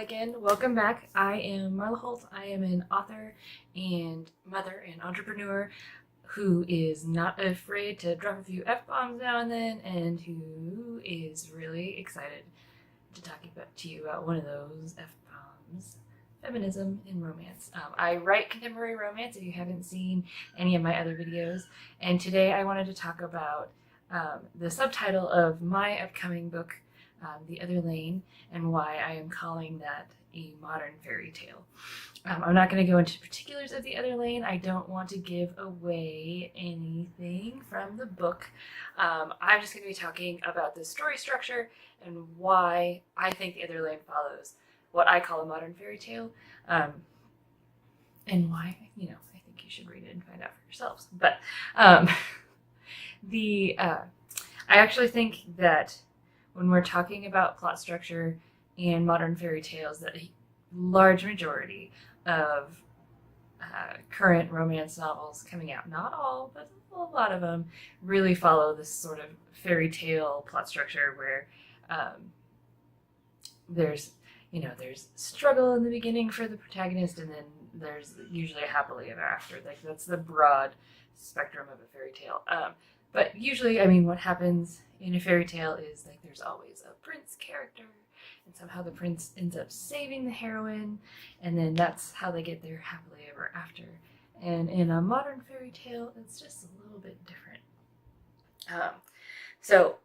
again. Welcome back. I am Marla Holt. I am an author and mother and entrepreneur who is not afraid to drop a few F-bombs now and then, and who is really excited to talk to you about one of those F-bombs: feminism in romance. I write contemporary romance if you haven't seen any of my other videos, and today I wanted to talk about the subtitle of my upcoming book, The Other Lane, and why I am calling that a modern fairy tale. I'm not going to go into particulars of The Other Lane. I don't want to give away anything from the book. I'm just going to be talking about the story structure and why I think The Other Lane follows what I call a modern fairy tale, and why, I think you should read it and find out for yourselves. But I actually think that when we're talking about plot structure and modern fairy tales, that a large majority of current romance novels coming out, not all, but a lot of them, really follow this sort of fairy tale plot structure where there's struggle in the beginning for the protagonist, and then there's usually a happily ever after. Like, that's the broad spectrum of a fairy tale. But usually, what happens in a fairy tale is, like, there's always a prince character, and somehow the prince ends up saving the heroine, and then that's how they get their happily ever after. And in a modern fairy tale, it's just a little bit different. So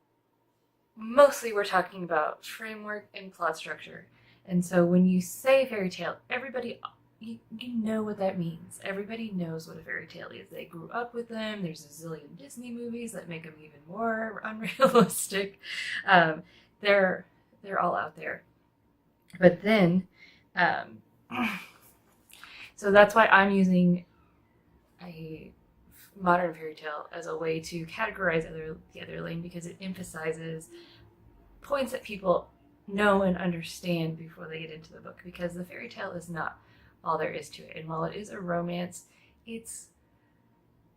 mostly we're talking about framework and plot structure. And so when you say fairy tale, everybody, you know what that means. Everybody knows what a fairy tale is. They grew up with them. There's a zillion Disney movies that make them even more unrealistic. They're all out there. But then, so that's why I'm using a modern fairy tale as a way to categorize The Other Lane, because it emphasizes points that people know and understand before they get into the book, because the fairy tale is not all there is to it. And while it is a romance, it's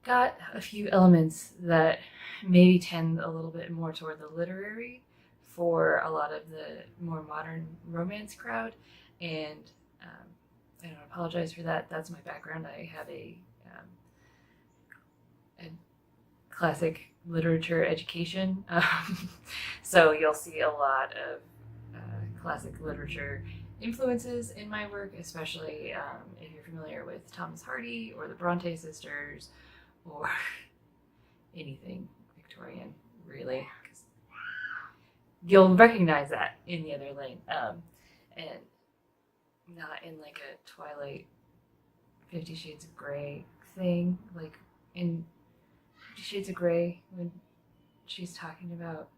got a few elements that maybe tend a little bit more toward the literary for a lot of the more modern romance crowd. And I don't apologize for that. That's my background. I have a classic literature education. So you'll see a lot of classic literature influences in my work, especially if you're familiar with Thomas Hardy or the Bronte sisters or anything Victorian, really. You'll recognize that in The Other Lane, and not in like a Twilight, 50 Shades of Grey thing. Like in 50 Shades of Grey, when she's talking about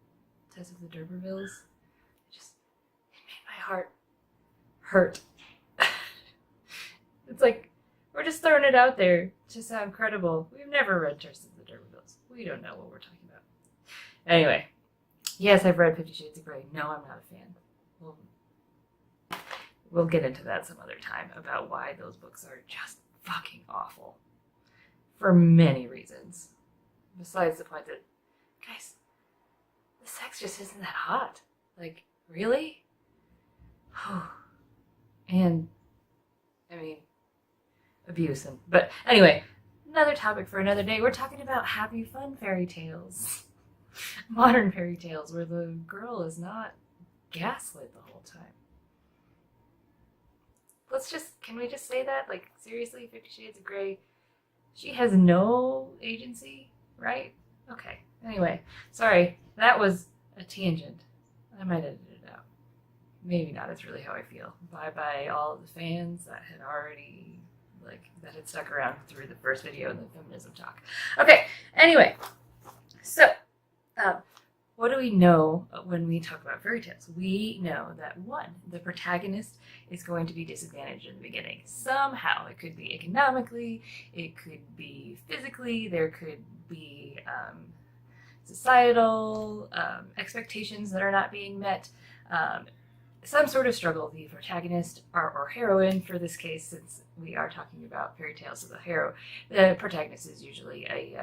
Tess of the D'Urbervilles, it made my heart hurt. It's like, we're just throwing it out there to sound credible. We've never read Tess of the D'Urbervilles. We don't know what we're talking about. Anyway, yes, I've read 50 Shades of Grey. No, I'm not a fan. We'll get into that some other time about why those books are just fucking awful. For many reasons. Besides the point that, guys, the sex just isn't that hot. Like, really? And, abuse. But anyway, another topic for another day. We're talking about happy, fun fairy tales. Modern fairy tales where the girl is not gaslit the whole time. Can we just say that? Like, seriously, 50 Shades of Grey, she has no agency, right? Okay. Anyway, sorry, that was a tangent. I might edit it out. Maybe not. It's really how I feel. Bye all of the fans that had already, that had stuck around through the first video in the feminism talk. Okay, anyway, so what do we know when we talk about fairy tales? We know that, one, the protagonist is going to be disadvantaged in the beginning. Somehow. It could be economically, it could be physically, there could be societal expectations that are not being met. Some sort of struggle. The protagonist, or heroine for this case, since we are talking about fairy tales of the protagonist is usually a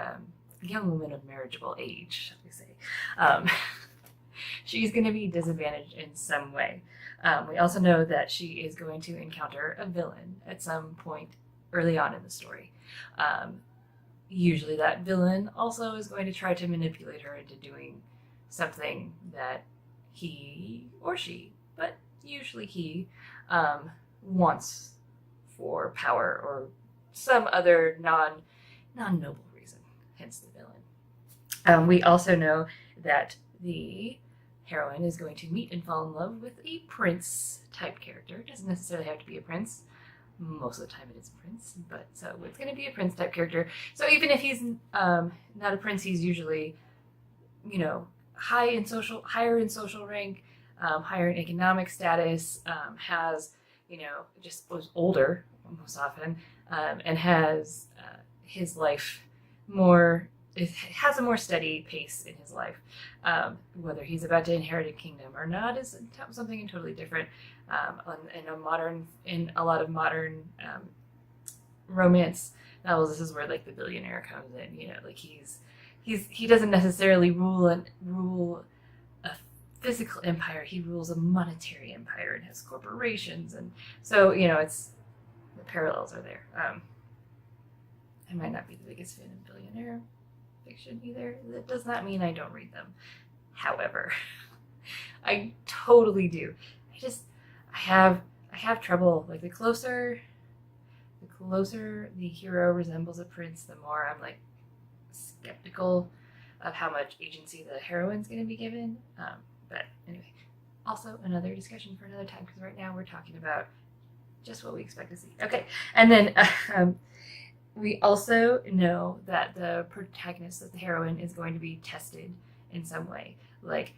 young woman of marriageable age, shall we say. She's going to be disadvantaged in some way. We also know that she is going to encounter a villain at some point early on in the story. Usually that villain also is going to try to manipulate her into doing something that he or she, but usually he, wants for power or some other non-noble reason, hence the villain. We also know that the heroine is going to meet and fall in love with a prince type character. It doesn't necessarily have to be a prince. Most of the time it is a prince, but so it's going to be a prince type character. So even if he's not a prince, he's usually, higher in social rank, higher in economic status, has, just was older most often, and has his life it has a more steady pace in his life. Whether he's about to inherit a kingdom or not is something totally different. In a lot of modern romance novels, this is where like the billionaire comes in. Like he doesn't necessarily rule a physical empire. He rules a monetary empire and has corporations, and so it's the parallels are there. I might not be the biggest fan of billionaire fiction either. That does not mean I don't read them. However, I totally do. I have trouble. Like the closer the hero resembles a prince, the more I'm like skeptical of how much agency the heroine's going to be given. But anyway, also another discussion for another time, because right now we're talking about just what we expect to see. Okay, and then we also know that the protagonist, that the heroine, is going to be tested in some way. Like,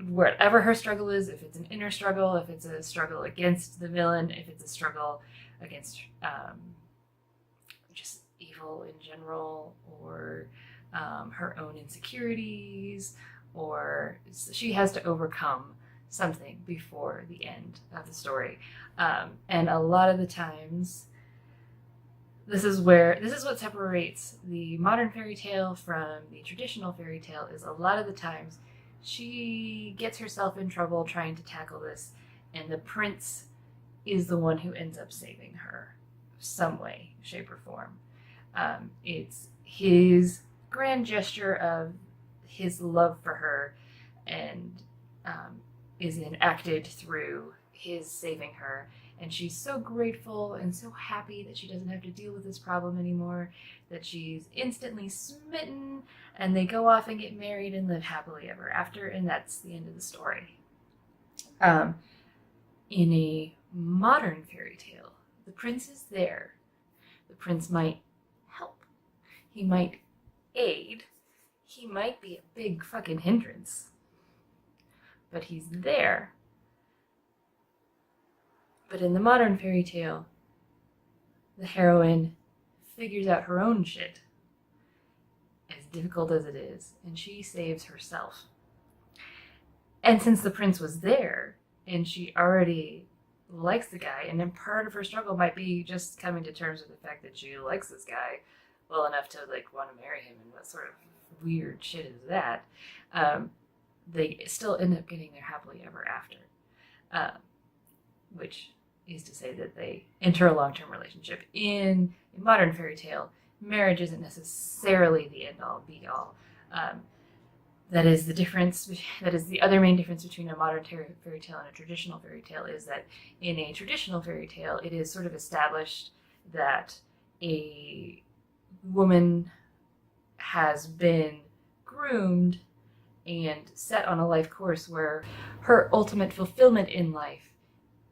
whatever her struggle is, if it's an inner struggle, if it's a struggle against the villain, if it's a struggle against just evil in general, or her own insecurities, or she has to overcome something before the end of the story. And a lot of the times, this is what separates the modern fairy tale from the traditional fairy tale, is a lot of the times she gets herself in trouble trying to tackle this, and the prince is the one who ends up saving her some way, shape, or form. It's his grand gesture of his love for her, and is enacted through his saving her. And she's so grateful and so happy that she doesn't have to deal with this problem anymore, that she's instantly smitten, and they go off and get married and live happily ever after, and that's the end of the story. In a modern fairy tale, the prince is there. The prince might help. He might aid. He might be a big fucking hindrance. But he's there. But in the modern fairy tale, the heroine figures out her own shit, as difficult as it is, and she saves herself. And since the prince was there, and she already likes the guy, and then part of her struggle might be just coming to terms with the fact that she likes this guy well enough to like want to marry him, and what sort of weird shit is that? They still end up getting there happily ever after, which is to say that they enter a long-term relationship. In a modern fairy tale, marriage isn't necessarily the end-all, be-all. That is the difference. That is the other main difference between a modern fairy tale and a traditional fairy tale, is that in a traditional fairy tale, it is sort of established that a woman has been groomed and set on a life course where her ultimate fulfillment in life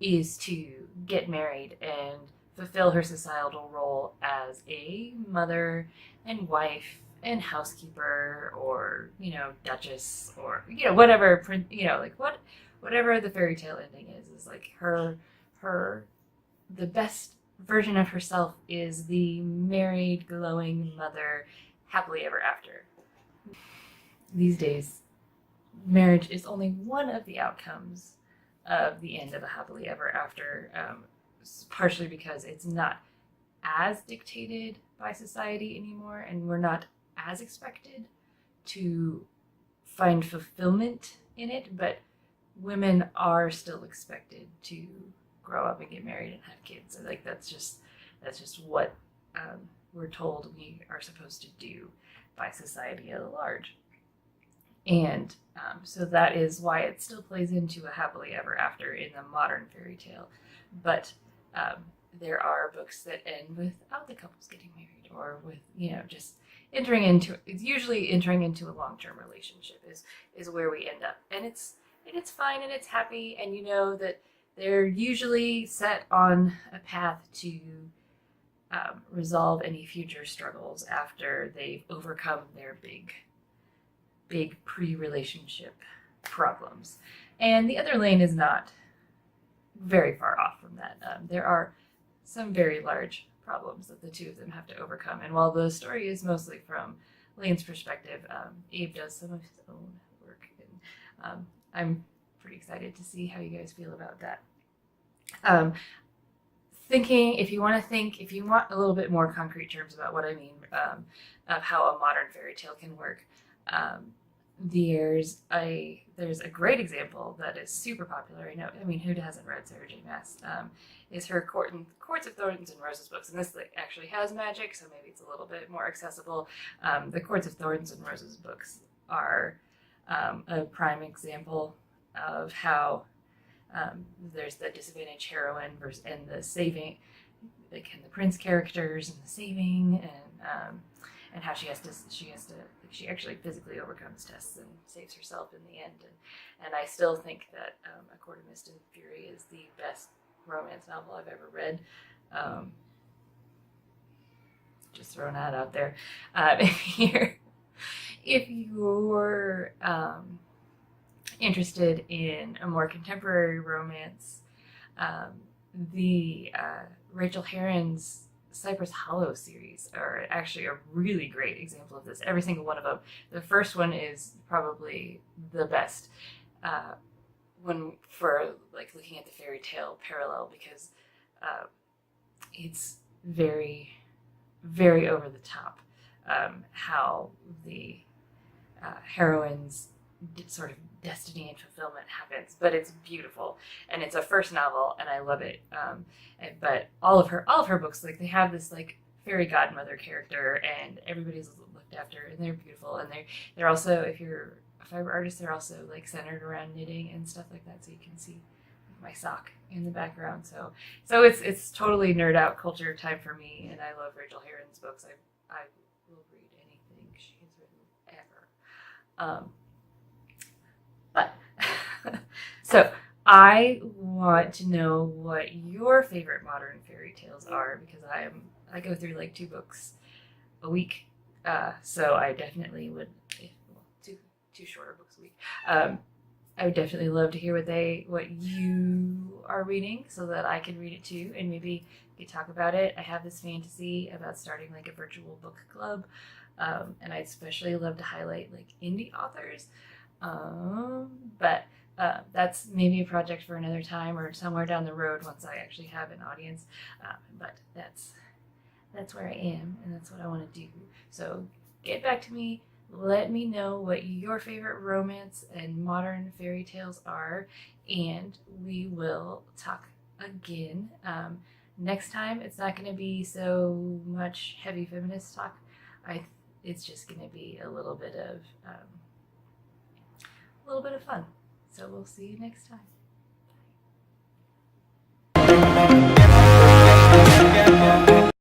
is to get married and fulfill her societal role as a mother and wife and housekeeper, or duchess, or whatever, whatever the fairy tale ending is like her the best version of herself is the married, glowing mother, happily ever after. These days, marriage is only one of the outcomes of the end of the happily ever after, partially because it's not as dictated by society anymore, and we're not as expected to find fulfillment in it, but women are still expected to grow up and get married and have kids. Like that's just what we're told we are supposed to do by society at large. And so that is why it still plays into a happily ever after in the modern fairy tale. But there are books that end without the couples getting married, or with, just it's usually entering into a long-term relationship is where we end up. And it's fine and it's happy, and that they're usually set on a path to resolve any future struggles after they've overcome their big pre-relationship problems. And the other lane is not very far off from that. There are some very large problems that the two of them have to overcome. And while the story is mostly from Lane's perspective, Abe does some of his own work. And I'm pretty excited to see how you guys feel about that. If you want a little bit more concrete terms about what I mean of how a modern fairy tale can work, there's a great example that is super popular. I mean, who hasn't read Sarah J. Maas? Is her Courts of Thorns and Roses books, and this actually has magic, so maybe it's a little bit more accessible. The Courts of Thorns and Roses books are a prime example of how there's the disadvantaged heroine and the saving, and the prince characters and the saving, and how she actually physically overcomes tests and saves herself in the end. And I still think that A Court of Mist and Fury is the best romance novel I've ever read. Just throwing that out there. If you're interested in a more contemporary romance, the Rachel Herron's Cypress Hollow series are actually a really great example of this. Every single one of them. The first one is probably the best for looking at the fairy tale parallel, because it's very, very over the top how the heroine's sort of destiny and fulfillment happens, but it's beautiful, and it's a first novel, and I love it. But all of her books, they have this fairy godmother character, and everybody's looked after, and they're beautiful, and they're also, if you're a fiber artist, they're also centered around knitting and stuff like that, so you can see my sock in the background. So it's totally nerd out culture time for me, and I love Rachel Herron's books. I will read anything she has written ever. So I want to know what your favorite modern fairy tales are, because I go through 2 books a week. So I definitely would, two shorter books a week. I would definitely love to hear what you are reading, so that I can read it too, and maybe we could talk about it. I have this fantasy about starting a virtual book club, and I'd especially love to highlight indie authors. But that's maybe a project for another time, or somewhere down the road once I actually have an audience. But that's where I am, and that's what I want to do. So get back to me. Let me know what your favorite romance and modern fairy tales are, and we will talk again. Next time, it's not going to be so much heavy feminist talk. It's just going to be a little bit of fun. So we'll see you next time.